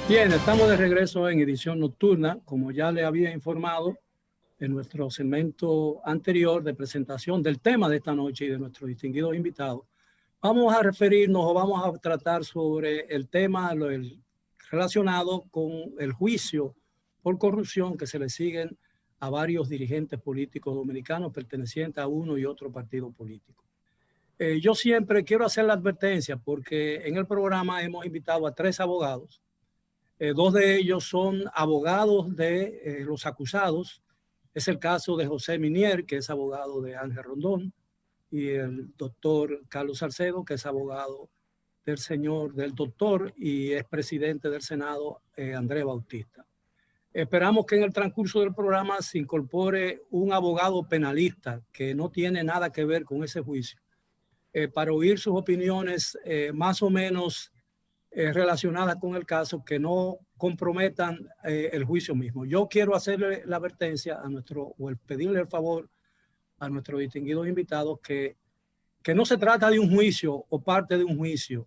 Bien, estamos de regreso en edición nocturna, como ya le había informado en nuestro segmento anterior de presentación del tema de esta noche y de nuestros distinguidos invitados. Vamos a referirnos o vamos a tratar sobre el tema relacionado con el juicio por corrupción que se le siguen a varios dirigentes políticos dominicanos pertenecientes a uno y otro partido político. Yo siempre quiero hacer la advertencia porque en el programa hemos invitado a 3 abogados. Dos de ellos son abogados de los acusados. Es el caso de José Minier, que es abogado de Ángel Rondón, y el doctor Carlos Salcedo, que es abogado del doctor y es presidente del Senado, Andrés Bautista. Esperamos que en el transcurso del programa se incorpore un abogado penalista que no tiene nada que ver con ese juicio, para oír sus opiniones más o menos relacionadas con el caso, que no comprometan el juicio mismo. Yo quiero hacerle la advertencia a pedirle el favor a nuestros distinguidos invitados que no se trata de un juicio o parte de un juicio,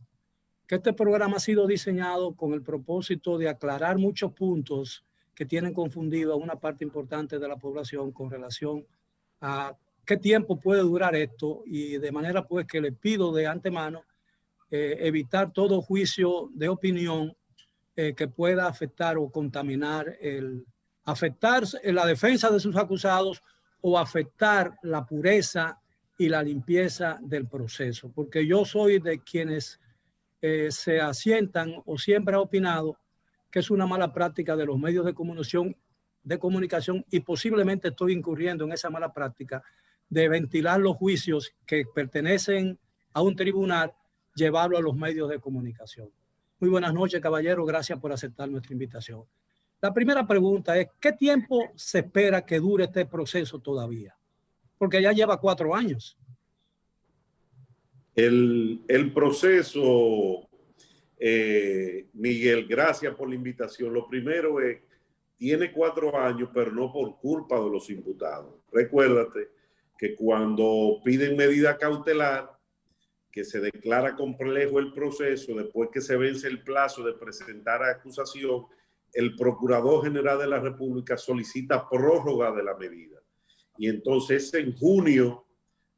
que este programa ha sido diseñado con el propósito de aclarar muchos puntos que tienen confundido a una parte importante de la población con relación a qué tiempo puede durar esto, y de manera pues que le pido de antemano evitar todo juicio de opinión que pueda afectar o contaminar afectar la defensa de sus acusados o afectar la pureza y la limpieza del proceso, porque yo soy de quienes se asientan o siempre ha opinado que es una mala práctica de los medios de comunicación, y posiblemente estoy incurriendo en esa mala práctica de ventilar los juicios que pertenecen a un tribunal, llevarlo a los medios de comunicación. Muy buenas noches, caballero. Gracias por aceptar nuestra invitación. La primera pregunta es, ¿qué tiempo se espera que dure este proceso todavía? Porque ya lleva 4 años. El proceso, Miguel, gracias por la invitación. Lo primero es, tiene 4 años, pero no por culpa de los imputados. Recuérdate que cuando piden medida cautelar, que se declara complejo el proceso, después que se vence el plazo de presentar acusación, el Procurador General de la República solicita prórroga de la medida. Y entonces en junio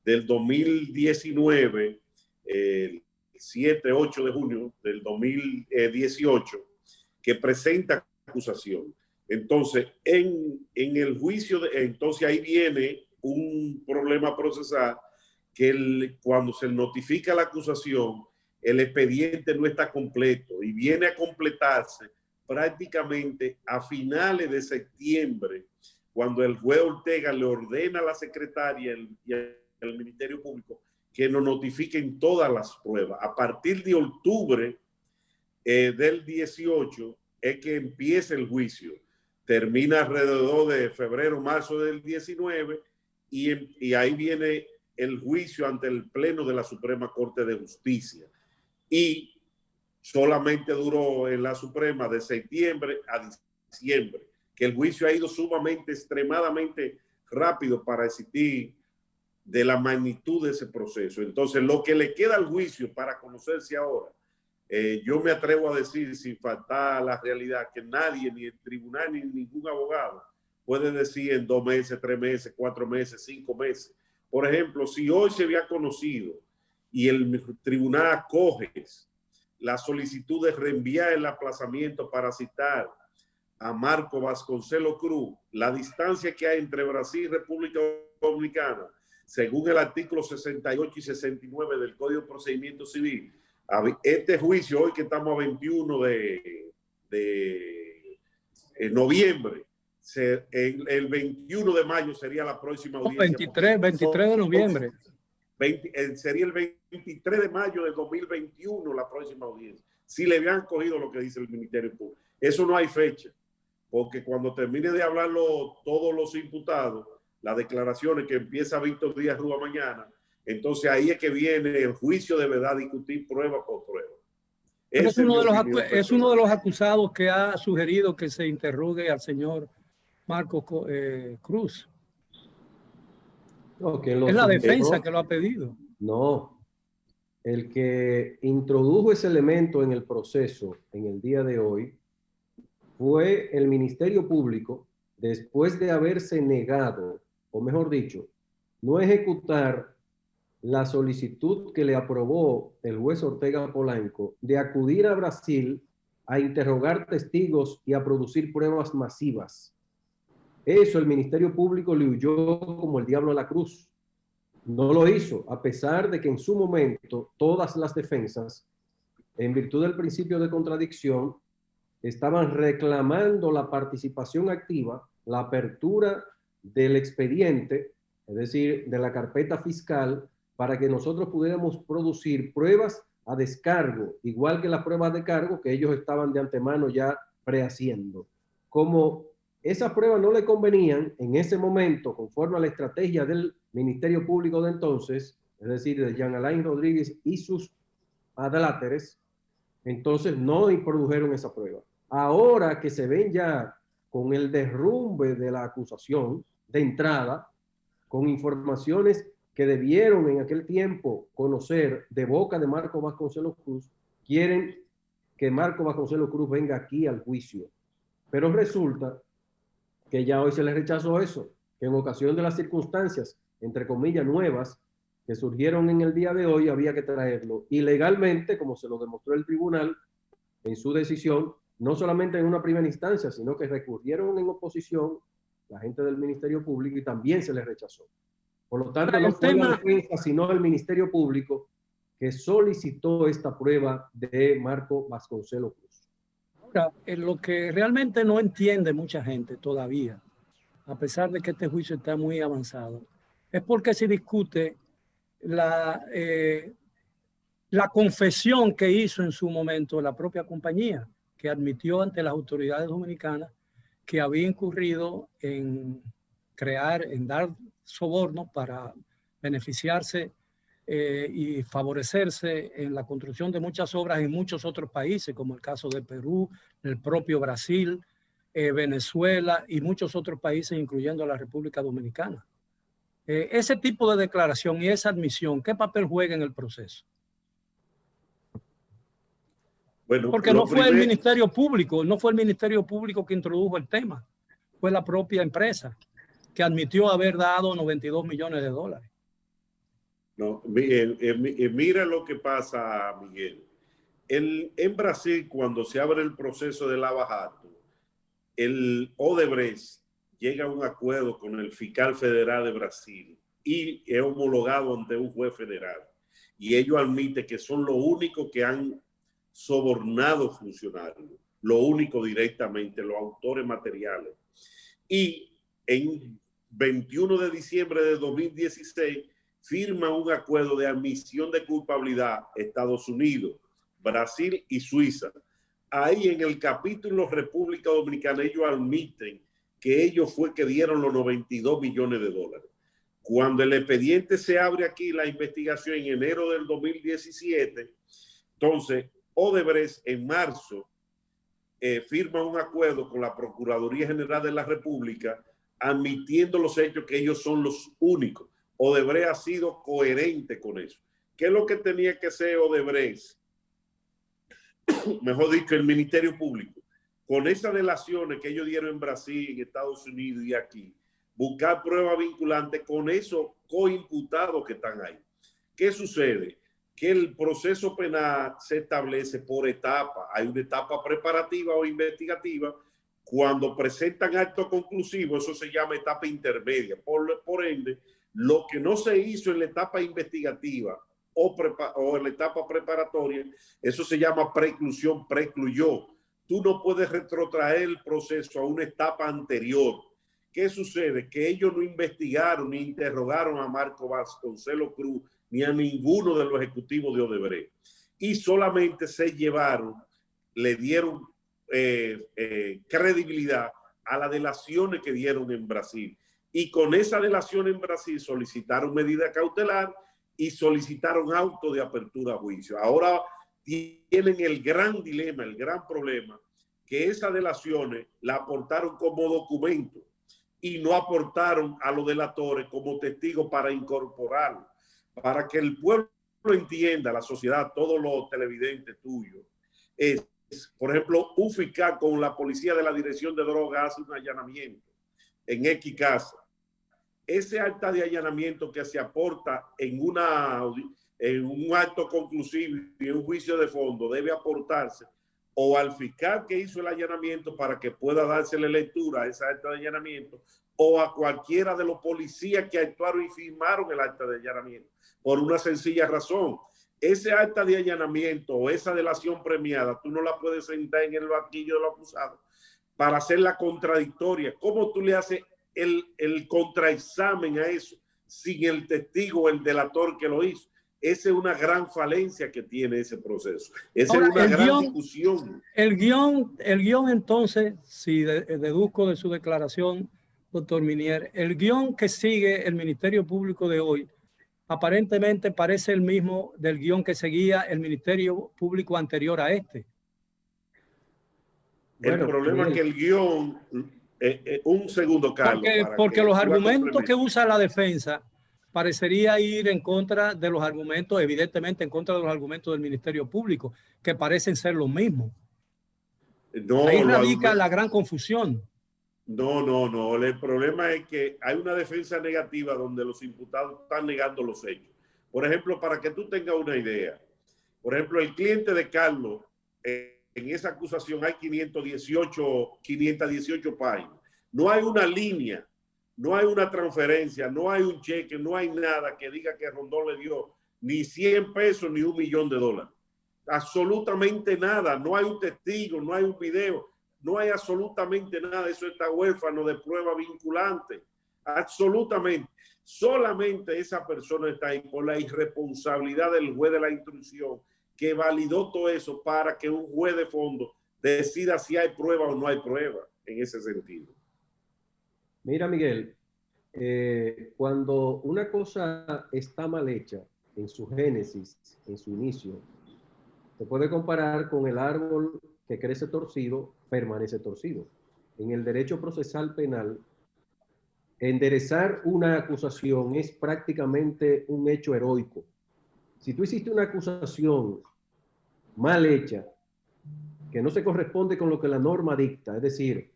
del 2019, el 7-8 de junio del 2018, que presenta acusación. Entonces, en el juicio, entonces ahí viene un problema procesal, que cuando se notifica la acusación, el expediente no está completo y viene a completarse prácticamente a finales de septiembre, cuando el juez Ortega le ordena a la secretaria y al Ministerio Público que nos notifiquen todas las pruebas. A partir de octubre del 18 es que empieza el juicio. Termina alrededor de febrero, marzo del 19, y ahí viene el juicio ante el Pleno de la Suprema Corte de Justicia. Y solamente duró en la Suprema de septiembre a diciembre, que el juicio ha ido sumamente, extremadamente rápido para existir de la magnitud de ese proceso. Entonces, lo que le queda al juicio para conocerse ahora, yo me atrevo a decir, sin faltar la realidad, que nadie, ni el tribunal, ni ningún abogado, puede decir en 2 meses, 3 meses, 4 meses, 5 meses. Por ejemplo, si hoy se había conocido y el tribunal acoge la solicitud de reenviar el aplazamiento para citar a Marco Vasconcelos Cruz, la distancia que hay entre Brasil y República Dominicana, según el artículo 68 y 69 del Código de Procedimiento Civil, este juicio hoy que estamos a 21 de noviembre, el 21 de mayo sería la próxima audiencia. 23 de noviembre. Sería el 23 de mayo de 2021 la próxima audiencia, si le habían cogido lo que dice el Ministerio Público. Eso no hay fecha, porque cuando termine de hablarlo todos los imputados, las declaraciones que empieza Víctor Díaz Rúa mañana, entonces ahí es que viene el juicio de verdad, discutir prueba por prueba. Es uno de los acusados que ha sugerido que se interrogue al señor Marco Cruz. No, es la defensa que lo ha pedido. No, el que introdujo ese elemento en el proceso en el día de hoy fue el Ministerio Público, después de haberse negado, o mejor dicho, no ejecutar la solicitud que le aprobó el juez Ortega Polanco de acudir a Brasil a interrogar testigos y a producir pruebas masivas. Eso el Ministerio Público le huyó como el diablo a la cruz. No lo hizo, a pesar de que en su momento todas las defensas, en virtud del principio de contradicción, estaban reclamando la participación activa, la apertura del expediente, es decir, de la carpeta fiscal, para que nosotros pudiéramos producir pruebas a descargo, igual que las pruebas de cargo que ellos estaban de antemano ya prehaciendo. Como esas pruebas no le convenían en ese momento, conforme a la estrategia del Ministerio Público de entonces, es decir, de Jean Alain Rodríguez y sus adláteres, entonces no produjeron esa prueba. Ahora que se ven ya con el derrumbe de la acusación de entrada, con informaciones que debieron en aquel tiempo conocer de boca de Marco Vasconcelos Cruz, quieren que Marco Vasconcelos Cruz venga aquí al juicio. Pero resulta que ya hoy se le rechazó eso, que en ocasión de las circunstancias, entre comillas, nuevas, que surgieron en el día de hoy, había que traerlo. Y legalmente, como se lo demostró el tribunal en su decisión, no solamente en una primera instancia, sino que recurrieron en oposición la gente del Ministerio Público y también se les rechazó. Por lo tanto, no fue la defensa, sino el Ministerio Público que solicitó esta prueba de Marco Vasconcelos Cruz. Ahora, lo que realmente no entiende mucha gente todavía, a pesar de que este juicio está muy avanzado, es porque se discute la confesión que hizo en su momento la propia compañía, que admitió ante las autoridades dominicanas que había incurrido en dar sobornos para beneficiarse y favorecerse en la construcción de muchas obras en muchos otros países, como el caso de Perú, el propio Brasil, Venezuela y muchos otros países, incluyendo la República Dominicana. Ese tipo de declaración y esa admisión, ¿qué papel juega en el proceso? Bueno, porque no fue el Ministerio Público, no fue el Ministerio Público que introdujo el tema, fue la propia empresa que admitió haber dado 92 millones de dólares. No, mira lo que pasa, Miguel. En Brasil, cuando se abre el proceso de Lava Jato, el Odebrecht llega a un acuerdo con el fiscal federal de Brasil y es homologado ante un juez federal. Y ellos admiten que son los únicos que han sobornado funcionarios, lo único directamente, los autores materiales. Y en 21 de diciembre de 2016 firma un acuerdo de admisión de culpabilidad Estados Unidos, Brasil y Suiza. Ahí en el capítulo República Dominicana ellos admiten que ellos fue que dieron los 92 millones de dólares. Cuando el expediente se abre aquí, la investigación en enero del 2017, entonces Odebrecht en marzo firma un acuerdo con la Procuraduría General de la República admitiendo los hechos que ellos son los únicos. Odebrecht ha sido coherente con eso. ¿Qué es lo que tenía que hacer Odebrecht? Mejor dicho, el Ministerio Público. Con esas delaciones que ellos dieron en Brasil, en Estados Unidos y aquí, buscar pruebas vinculantes con esos coimputados que están ahí. ¿Qué sucede? Que el proceso penal se establece por etapa. Hay una etapa preparativa o investigativa. Cuando presentan actos conclusivos, eso se llama etapa intermedia. Por ende, lo que no se hizo en la etapa investigativa o en la etapa preparatoria, eso se llama preclusión, precluyó. Tú no puedes retrotraer el proceso a una etapa anterior. ¿Qué sucede? Que ellos no investigaron ni interrogaron a Marco Vasconcelos Cruz ni a ninguno de los ejecutivos de Odebrecht. Y solamente se llevaron, le dieron credibilidad a las delaciones que dieron en Brasil. Y con esa delación en Brasil solicitaron medida cautelar y solicitaron auto de apertura a juicio. Ahora tienen el gran dilema, el gran problema, que esas delaciones la aportaron como documento y no aportaron a los delatores como testigos para incorporarlo. Para que el pueblo entienda, la sociedad, todos los televidentes tuyos, es por ejemplo, un fiscal con la policía de la Dirección de Drogas hace un allanamiento en X casa. Ese acta de allanamiento que se aporta en un acto conclusivo y un juicio de fondo debe aportarse o al fiscal que hizo el allanamiento para que pueda dársele lectura a ese acta de allanamiento o a cualquiera de los policías que actuaron y firmaron el acta de allanamiento, por una sencilla razón. Ese acta de allanamiento o esa delación premiada, tú no la puedes sentar en el banquillo de los acusados para hacerla contradictoria. ¿Cómo tú le haces el contraexamen a eso sin el testigo o el delator que lo hizo? Esa es una gran falencia que tiene ese proceso. Esa es una gran discusión. El guión entonces, si deduzco de su declaración, doctor Minier, el guión que sigue el Ministerio Público de hoy aparentemente parece el mismo del guión que seguía el Ministerio Público anterior a este. El problema es que el guión, un segundo, Carlos. Porque los argumentos que usa la defensa parecería ir en contra de los argumentos, evidentemente en contra de los argumentos del Ministerio Público, que parecen ser los mismos. No, ahí radica la gran confusión. No. El problema es que hay una defensa negativa donde los imputados están negando los hechos. Por ejemplo, para que tú tengas una idea, por ejemplo, el cliente de Carlos, en esa acusación hay 518 páginas. No hay una línea, no hay una transferencia, no hay un cheque, no hay nada que diga que Rondón le dio ni 100 pesos ni $1 millón. Absolutamente nada. No hay un testigo, no hay un video. No hay absolutamente nada. Eso está huérfano de prueba vinculante. Absolutamente. Solamente esa persona está ahí por la irresponsabilidad del juez de la instrucción que validó todo eso para que un juez de fondo decida si hay prueba o no hay prueba en ese sentido. Mira, Miguel, cuando una cosa está mal hecha en su génesis, en su inicio, se puede comparar con el árbol que crece torcido, permanece torcido. En el derecho procesal penal, enderezar una acusación es prácticamente un hecho heroico. Si tú hiciste una acusación mal hecha, que no se corresponde con lo que la norma dicta, es decir,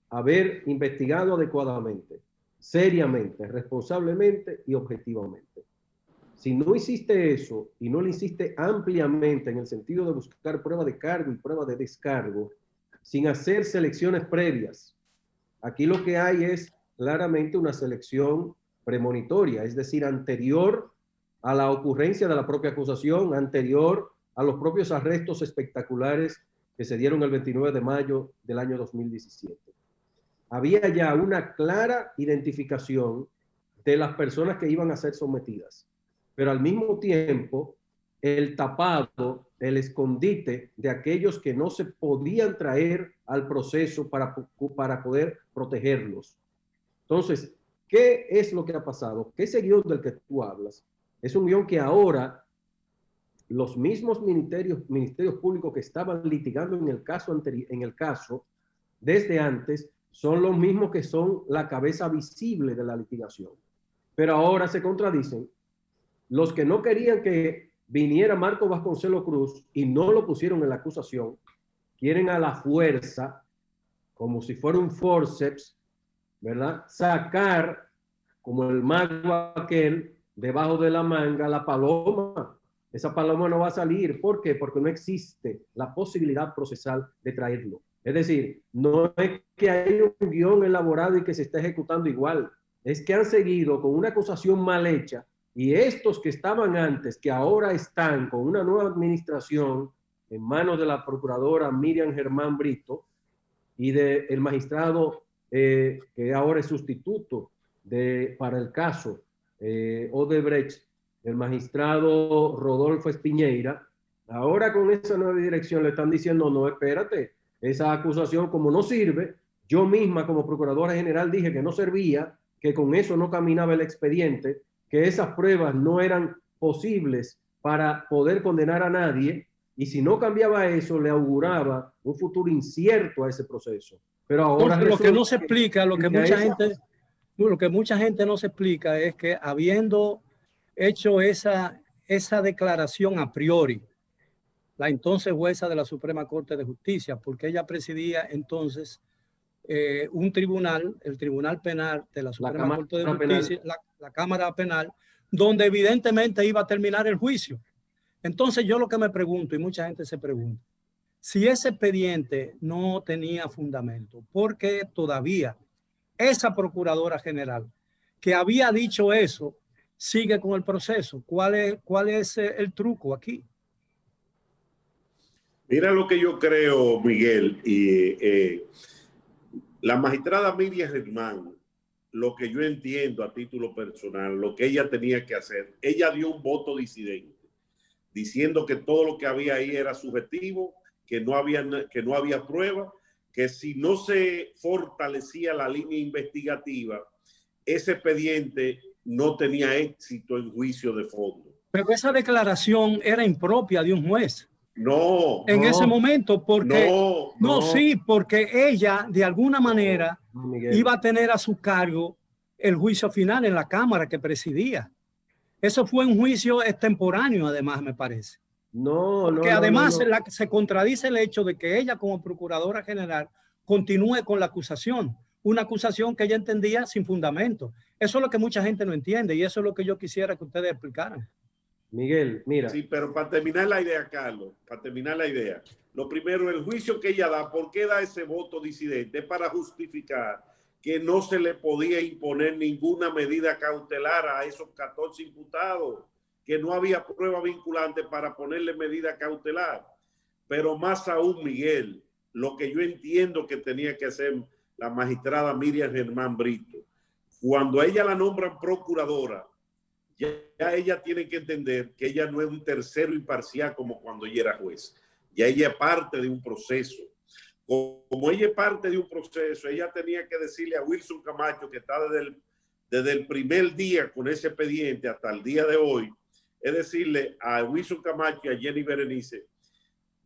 haber investigado adecuadamente, seriamente, responsablemente y objetivamente. Si no hiciste eso y no lo hiciste ampliamente en el sentido de buscar prueba de cargo y prueba de descargo, sin hacer selecciones previas, aquí lo que hay es claramente una selección premonitoria, es decir, anterior a la ocurrencia de la propia acusación, anterior a los propios arrestos espectaculares que se dieron el 29 de mayo del año 2017. Había ya una clara identificación de las personas que iban a ser sometidas, pero al mismo tiempo el tapado, el escondite de aquellos que no se podían traer al proceso para poder protegerlos. Entonces, ¿qué es lo que ha pasado? Que ese guión del que tú hablas es un guión que ahora los mismos ministerios públicos que estaban litigando en el caso desde antes son los mismos que son la cabeza visible de la litigación. Pero ahora se contradicen. Los que no querían que viniera Marco Vasconcelos Cruz y no lo pusieron en la acusación, quieren a la fuerza, como si fuera un forceps, ¿verdad? Sacar, como el mago aquel, debajo de la manga, la paloma. Esa paloma no va a salir. ¿Por qué? Porque no existe la posibilidad procesal de traerlo. Es decir, no es que hay un guión elaborado y que se está ejecutando igual. Es que han seguido con una acusación mal hecha y estos que estaban antes, que ahora están con una nueva administración en manos de la procuradora Miriam Germán Brito y del magistrado que ahora es sustituto para el caso Odebrecht, el magistrado Rodolfo Espiñeira, ahora con esa nueva dirección le están diciendo, no, espérate, esa acusación como no sirve, yo misma como procuradora general dije que no servía, que con eso no caminaba el expediente, que esas pruebas no eran posibles para poder condenar a nadie, y si no cambiaba eso, le auguraba un futuro incierto a ese proceso. Pero ahora entonces, lo que no se explica, lo que mucha gente no se explica es que habiendo hecho esa declaración a priori, la entonces jueza de la Suprema Corte de Justicia, porque ella presidía entonces un tribunal, el Tribunal Penal de la Suprema Corte de Justicia, la Cámara Penal, donde evidentemente iba a terminar el juicio. Entonces yo lo que me pregunto, y mucha gente se pregunta, si ese expediente no tenía fundamento, ¿por qué todavía esa Procuradora General que había dicho eso sigue con el proceso? ¿Cuál es el truco aquí? Mira lo que yo creo, Miguel, y la magistrada Miriam Germán, lo que yo entiendo a título personal, lo que ella tenía que hacer, ella dio un voto disidente, diciendo que todo lo que había ahí era subjetivo, que no había prueba, que si no se fortalecía la línea investigativa, ese expediente no tenía éxito en juicio de fondo. Pero esa declaración era impropia de un juez. No. En ese momento, porque sí, porque ella de alguna manera iba a tener a su cargo el juicio final en la Cámara que presidía. Eso fue un juicio extemporáneo, además, me parece. Porque además se contradice el hecho de que ella, como Procuradora General, continúe con la acusación. Una acusación que ella entendía sin fundamento. Eso es lo que mucha gente no entiende y eso es lo que yo quisiera que ustedes explicaran. Miguel, mira. Sí, pero para terminar la idea, Carlos, para terminar la idea, lo primero, el juicio que ella da, ¿por qué da ese voto disidente? Es para justificar que no se le podía imponer ninguna medida cautelar a esos 14 imputados, que no había prueba vinculante para ponerle medida cautelar. Pero más aún, Miguel, lo que yo entiendo que tenía que hacer la magistrada Miriam Germán Brito, cuando a ella la nombran procuradora, ya ella tiene que entender que ella no es un tercero imparcial como cuando ella era juez. Ya ella es parte de un proceso. Como ella es parte de un proceso, ella tenía que decirle a Wilson Camacho, que está desde el primer día con ese expediente hasta el día de hoy, es decirle a Wilson Camacho y a Jenny Berenice,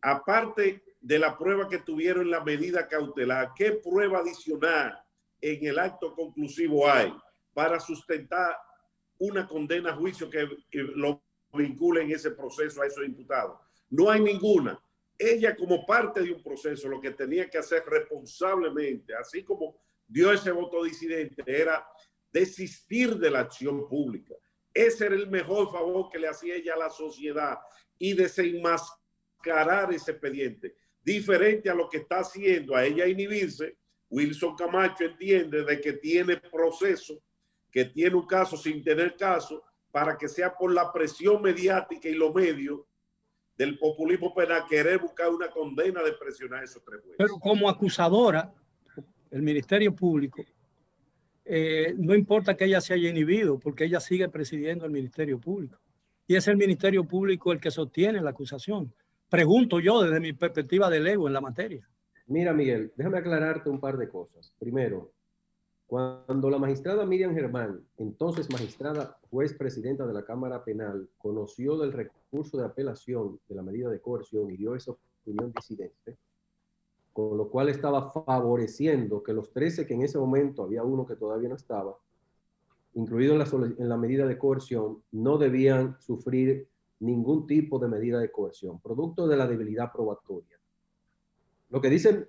aparte de la prueba que tuvieron en la medida cautelar, ¿qué prueba adicional en el acto conclusivo hay para sustentar una condena a juicio que lo vincule en ese proceso a esos imputados? No hay ninguna. Ella, como parte de un proceso, lo que tenía que hacer responsablemente, así como dio ese voto disidente, era desistir de la acción pública. Ese era el mejor favor que le hacía ella a la sociedad y desenmascarar ese expediente. Diferente a lo que está haciendo a ella inhibirse, Wilson Camacho entiende de que tiene proceso, que tiene un caso sin tener caso, para que sea por la presión mediática y los medios del populismo penal querer buscar una condena de presionar a esos tres jueces. Pero como acusadora, el Ministerio Público, no importa que ella se haya inhibido, porque ella sigue presidiendo el Ministerio Público. Y es el Ministerio Público el que sostiene la acusación. Pregunto yo desde mi perspectiva de lego en la materia. Mira, Miguel, déjame aclararte un par de cosas. Primero, cuando la magistrada Miriam Germán, entonces magistrada juez presidenta de la Cámara Penal, conoció del recurso de apelación de la medida de coerción y dio esa opinión disidente, con lo cual estaba favoreciendo que los 13, que en ese momento había uno que todavía no estaba, incluido en la medida de coerción, no debían sufrir ningún tipo de medida de coerción, producto de la debilidad probatoria. Lo que dice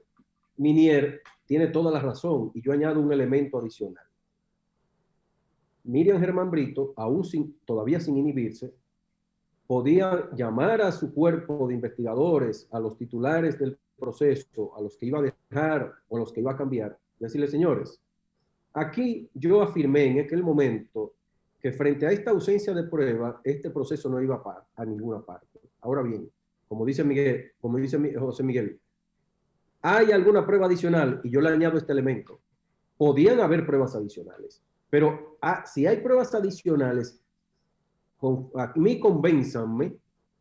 Minier tiene toda la razón y yo añado un elemento adicional. Miriam Germán Brito, aún todavía sin inhibirse, podía llamar a su cuerpo de investigadores, a los titulares del proceso, a los que iba a dejar o a los que iba a cambiar, y decirle, señores, aquí yo afirmé en aquel momento que frente a esta ausencia de prueba, este proceso no iba a ninguna parte. Ahora bien, como dice José Miguel, ¿hay alguna prueba adicional? Y yo le añado este elemento. Podían haber pruebas adicionales, pero si hay pruebas adicionales, a mí convénzanme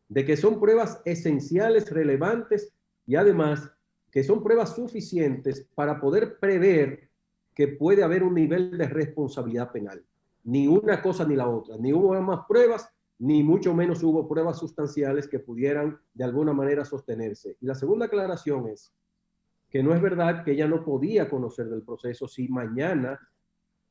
de que son pruebas esenciales, relevantes y además que son pruebas suficientes para poder prever que puede haber un nivel de responsabilidad penal. Ni una cosa ni la otra. Ni hubo más pruebas, ni mucho menos hubo pruebas sustanciales que pudieran de alguna manera sostenerse. Y la segunda aclaración es que no es verdad que ella no podía conocer del proceso si mañana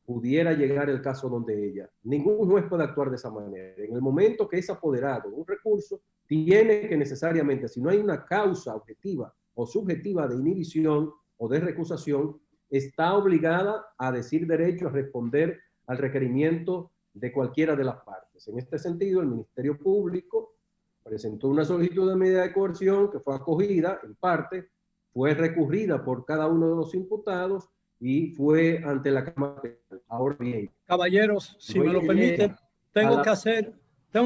pudiera llegar el caso donde ella. Ningún juez puede actuar de esa manera. En el momento que es apoderado de un recurso, tiene que necesariamente, si no hay una causa objetiva o subjetiva de inhibición o de recusación, está obligada a decir derecho a responder al requerimiento de cualquiera de las partes. En este sentido, el Ministerio Público presentó una solicitud de medida de coerción que fue acogida en parte, fue recurrida por cada uno de los imputados y fue ante la Cámara Penal. Ahora bien, caballeros, si me lo permiten, tengo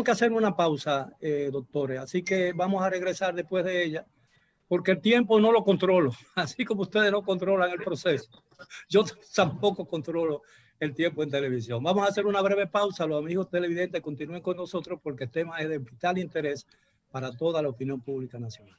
que hacer una pausa, doctores, así que vamos a regresar después de ella, porque el tiempo no lo controlo, así como ustedes no controlan el proceso. Yo tampoco controlo el tiempo en televisión. Vamos a hacer una breve pausa. Los amigos televidentes continúen con nosotros porque el tema es de vital interés para toda la opinión pública nacional.